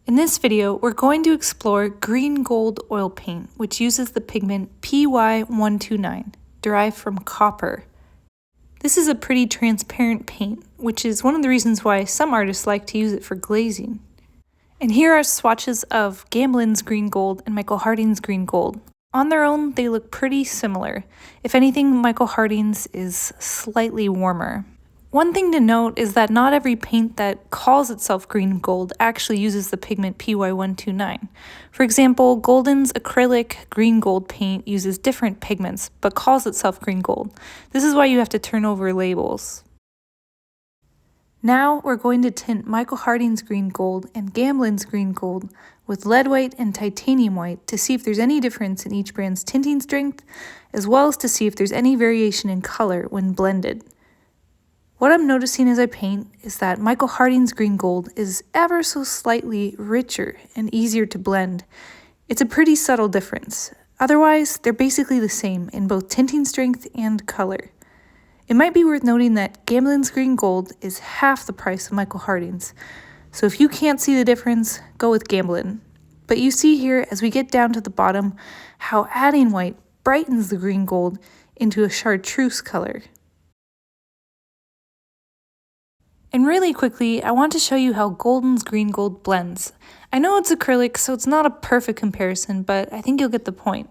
In this video, we're going to explore green gold oil paint, which uses the pigment PY129, derived from copper. This is a pretty transparent paint, which is one of the reasons why some artists like to use it for glazing. And here are swatches of Gamblin's green gold and Michael Harding's green gold. On their own, they look pretty similar. If anything, Michael Harding's is slightly warmer. One thing to note is that not every paint that calls itself green gold actually uses the pigment PY129. For example, Golden's acrylic green gold paint uses different pigments, but calls itself green gold. This is why you have to turn over labels. Now we're going to tint Michael Harding's green gold and Gamblin's green gold with lead white and titanium white to see if there's any difference in each brand's tinting strength, as well as to see if there's any variation in color when blended. What I'm noticing as I paint is that Michael Harding's green gold is ever so slightly richer and easier to blend. It's a pretty subtle difference. Otherwise, they're basically the same in both tinting strength and color. It might be worth noting that Gamblin's green gold is half the price of Michael Harding's, so if you can't see the difference, go with Gamblin. But you see here, as we get down to the bottom, how adding white brightens the green gold into a chartreuse color. And really quickly, I want to show you how Golden's green gold blends. I know it's acrylic, so it's not a perfect comparison, but I think you'll get the point.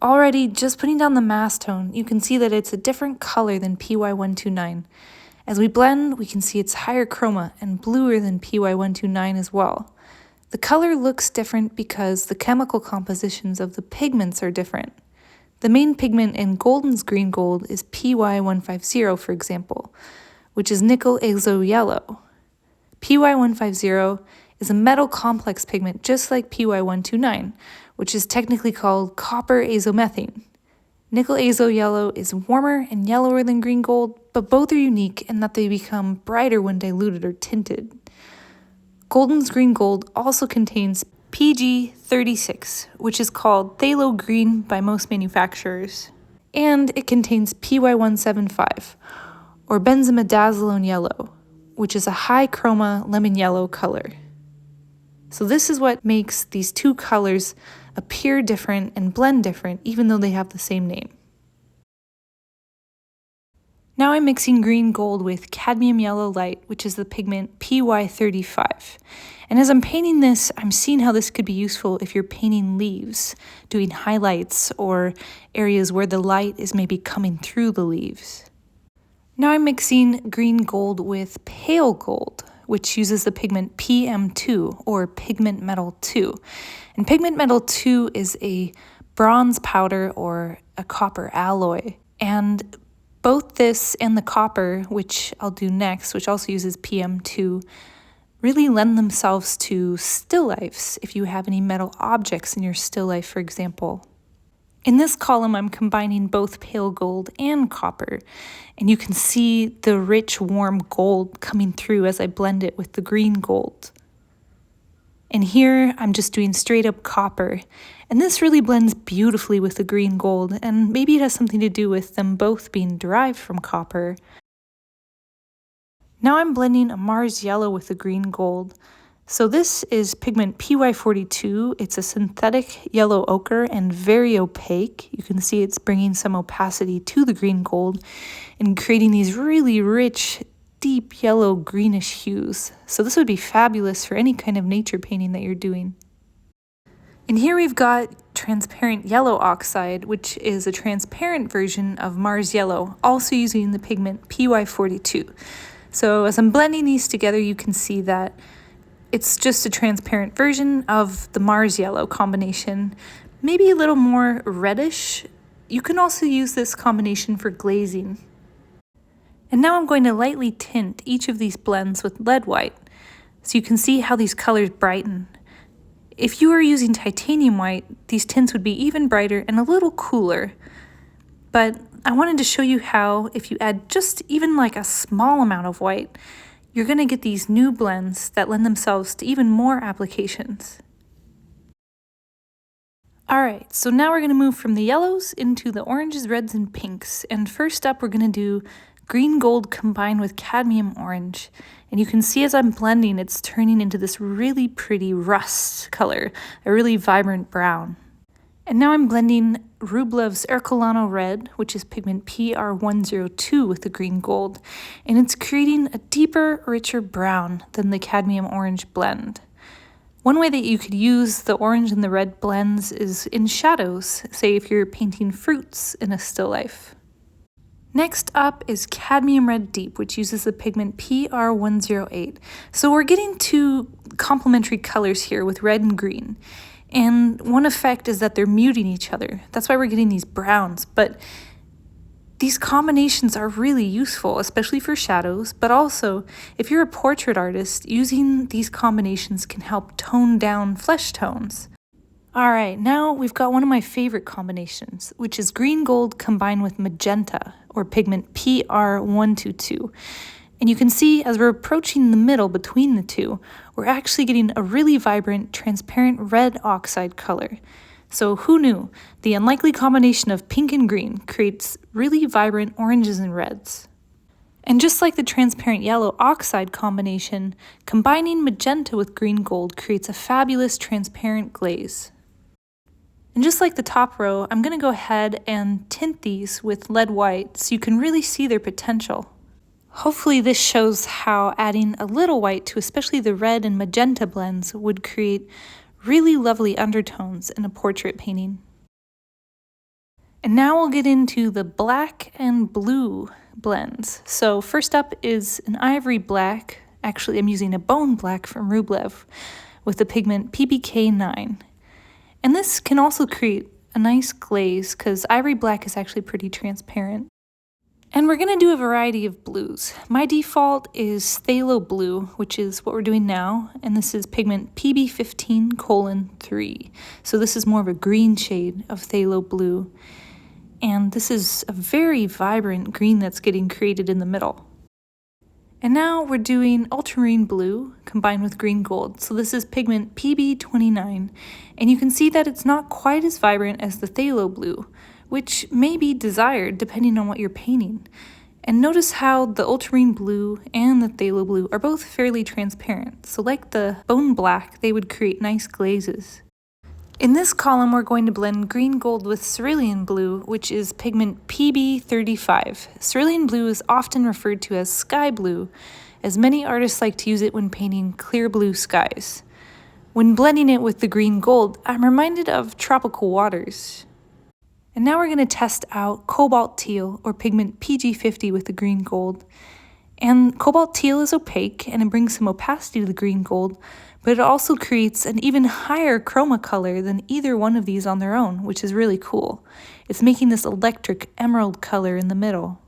Already, just putting down the mass tone, you can see that it's a different color than PY129. As we blend, we can see it's higher chroma and bluer than PY129 as well. The color looks different because the chemical compositions of the pigments are different. The main pigment in Golden's green gold is PY150, for example, which is nickel azo yellow. PY150 is a metal complex pigment just like PY129, which is technically called copper azomethane. Nickel azo yellow is warmer and yellower than green gold, but both are unique in that they become brighter when diluted or tinted. Golden's green gold also contains PG36, which is called phthalo green by most manufacturers, and it contains PY175, or benzimidazoline yellow, which is a high chroma lemon yellow color. So this is what makes these two colors appear different and blend different, even though they have the same name. Now I'm mixing green gold with cadmium yellow light, which is the pigment PY35. And as I'm painting this, I'm seeing how this could be useful if you're painting leaves, doing highlights, or areas where the light is maybe coming through the leaves. Now I'm mixing green gold with pale gold, which uses the pigment PM2, or pigment metal 2. And pigment metal 2 is a bronze powder or a copper alloy. And both this and the copper, which I'll do next, which also uses PM2, really lend themselves to still lifes if you have any metal objects in your still life, for example. In this column, I'm combining both pale gold and copper, and you can see the rich, warm gold coming through as I blend it with the green gold. And here, I'm just doing straight up copper, and this really blends beautifully with the green gold, and maybe it has something to do with them both being derived from copper. Now I'm blending a Mars yellow with the green gold. So this is pigment PY42. It's a synthetic yellow ochre and very opaque. You can see it's bringing some opacity to the green gold and creating these really rich, deep yellow greenish hues. So this would be fabulous for any kind of nature painting that you're doing. And here we've got transparent yellow oxide, which is a transparent version of Mars yellow, also using the pigment PY42. So as I'm blending these together, you can see that it's just a transparent version of the Mars yellow combination, maybe a little more reddish. You can also use this combination for glazing. And now I'm going to lightly tint each of these blends with lead white, so you can see how these colors brighten. If you were using titanium white, these tints would be even brighter and a little cooler. But I wanted to show you how, if you add just even like a small amount of white, you're going to get these new blends that lend themselves to even more applications. Alright, so now we're going to move from the yellows into the oranges, reds, and pinks. And first up, we're going to do green gold combined with cadmium orange. And you can see as I'm blending, it's turning into this really pretty rust color, a really vibrant brown. And now I'm blending Rublev's Ercolano Red, which is pigment PR102 with the green gold, and it's creating a deeper, richer brown than the cadmium orange blend. One way that you could use the orange and the red blends is in shadows, say if you're painting fruits in a still life. Next up is Cadmium Red Deep, which uses the pigment PR108. So we're getting two complementary colors here with red and green. And one effect is that they're muting each other. That's why we're getting these browns. But these combinations are really useful, especially for shadows, but also if you're a portrait artist, using these combinations can help tone down flesh tones. All right, now we've got one of my favorite combinations, which is green gold combined with magenta, or pigment PR122. And you can see as we're approaching the middle between the two, we're actually getting a really vibrant, transparent red oxide color. So who knew? The unlikely combination of pink and green creates really vibrant oranges and reds. And just like the transparent yellow oxide combination, combining magenta with green gold creates a fabulous transparent glaze. And just like the top row, I'm going to go ahead and tint these with lead white so you can really see their potential. Hopefully this shows how adding a little white to especially the red and magenta blends would create really lovely undertones in a portrait painting. And now we'll get into the black and blue blends. So first up is an ivory black. Actually, I'm using a bone black from Rublev with the pigment PBK9. And this can also create a nice glaze because ivory black is actually pretty transparent. And we're going to do a variety of blues. My default is phthalo blue, which is what we're doing now, and this is pigment PB15:3. So this is more of a green shade of phthalo blue, and this is a very vibrant green that's getting created in the middle. And now we're doing ultramarine blue combined with green gold. So this is pigment PB29, and you can see that it's not quite as vibrant as the phthalo blue, which may be desired depending on what you're painting. And notice how the ultramarine blue and the phthalo blue are both fairly transparent. So like the bone black, they would create nice glazes. In this column, we're going to blend green gold with cerulean blue, which is pigment PB35. Cerulean blue is often referred to as sky blue, as many artists like to use it when painting clear blue skies. When blending it with the green gold, I'm reminded of tropical waters. And now we're going to test out cobalt teal, or pigment PG50 with the green gold. And cobalt teal is opaque and it brings some opacity to the green gold, but it also creates an even higher chroma color than either one of these on their own, which is really cool. It's making this electric emerald color in the middle.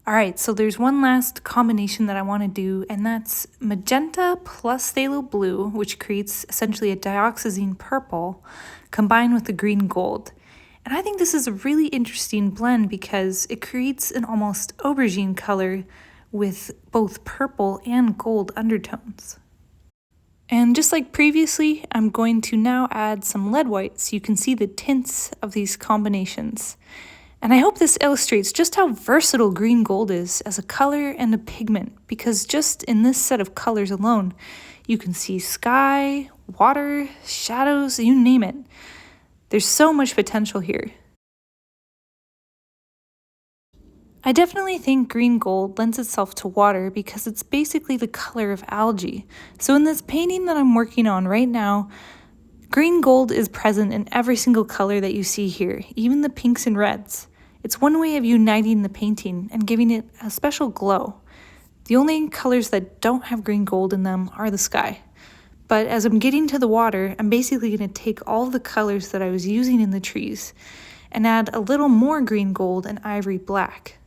Alright, so there's one last combination that I want to do, and that's magenta plus phthalo blue, which creates essentially a dioxazine purple, combined with the green gold. And I think this is a really interesting blend because it creates an almost aubergine color with both purple and gold undertones. And just like previously, I'm going to now add some lead white so you can see the tints of these combinations. And I hope this illustrates just how versatile green gold is as a color and a pigment, because just in this set of colors alone, you can see sky, water, shadows, you name it. There's so much potential here. I definitely think green gold lends itself to water because it's basically the color of algae. So in this painting that I'm working on right now, green gold is present in every single color that you see here, even the pinks and reds. It's one way of uniting the painting and giving it a special glow. The only colors that don't have green gold in them are the sky. But as I'm getting to the water, I'm basically going to take all the colors that I was using in the trees and add a little more green gold and ivory black.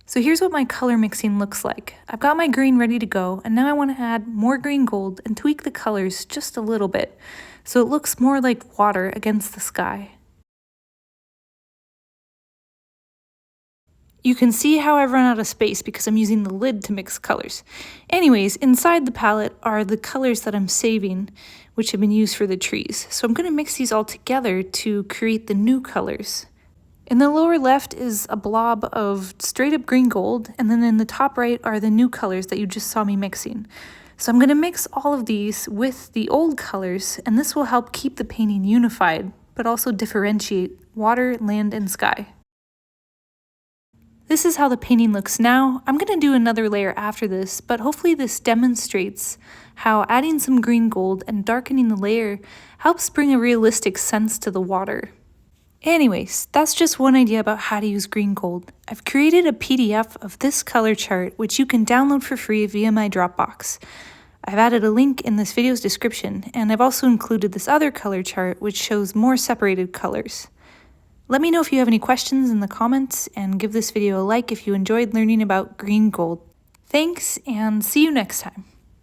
So here's what my color mixing looks like. I've got my green ready to go, and now I want to add more green gold and tweak the colors just a little bit so it looks more like water against the sky. You can see how I've run out of space because I'm using the lid to mix colors. Anyways, inside the palette are the colors that I'm saving, which have been used for the trees. So I'm going to mix these all together to create the new colors. In the lower left is a blob of straight up green gold, and then in the top right are the new colors that you just saw me mixing. So I'm going to mix all of these with the old colors, and this will help keep the painting unified, but also differentiate water, land, and sky. This is how the painting looks now. I'm going to do another layer after this, but hopefully this demonstrates how adding some green gold and darkening the layer helps bring a realistic sense to the water. Anyways, that's just one idea about how to use green gold. I've created a PDF of this color chart, which you can download for free via my Dropbox. I've added a link in this video's description, and I've also included this other color chart, which shows more separated colors. Let me know if you have any questions in the comments, and give this video a like if you enjoyed learning about green gold. Thanks, and see you next time.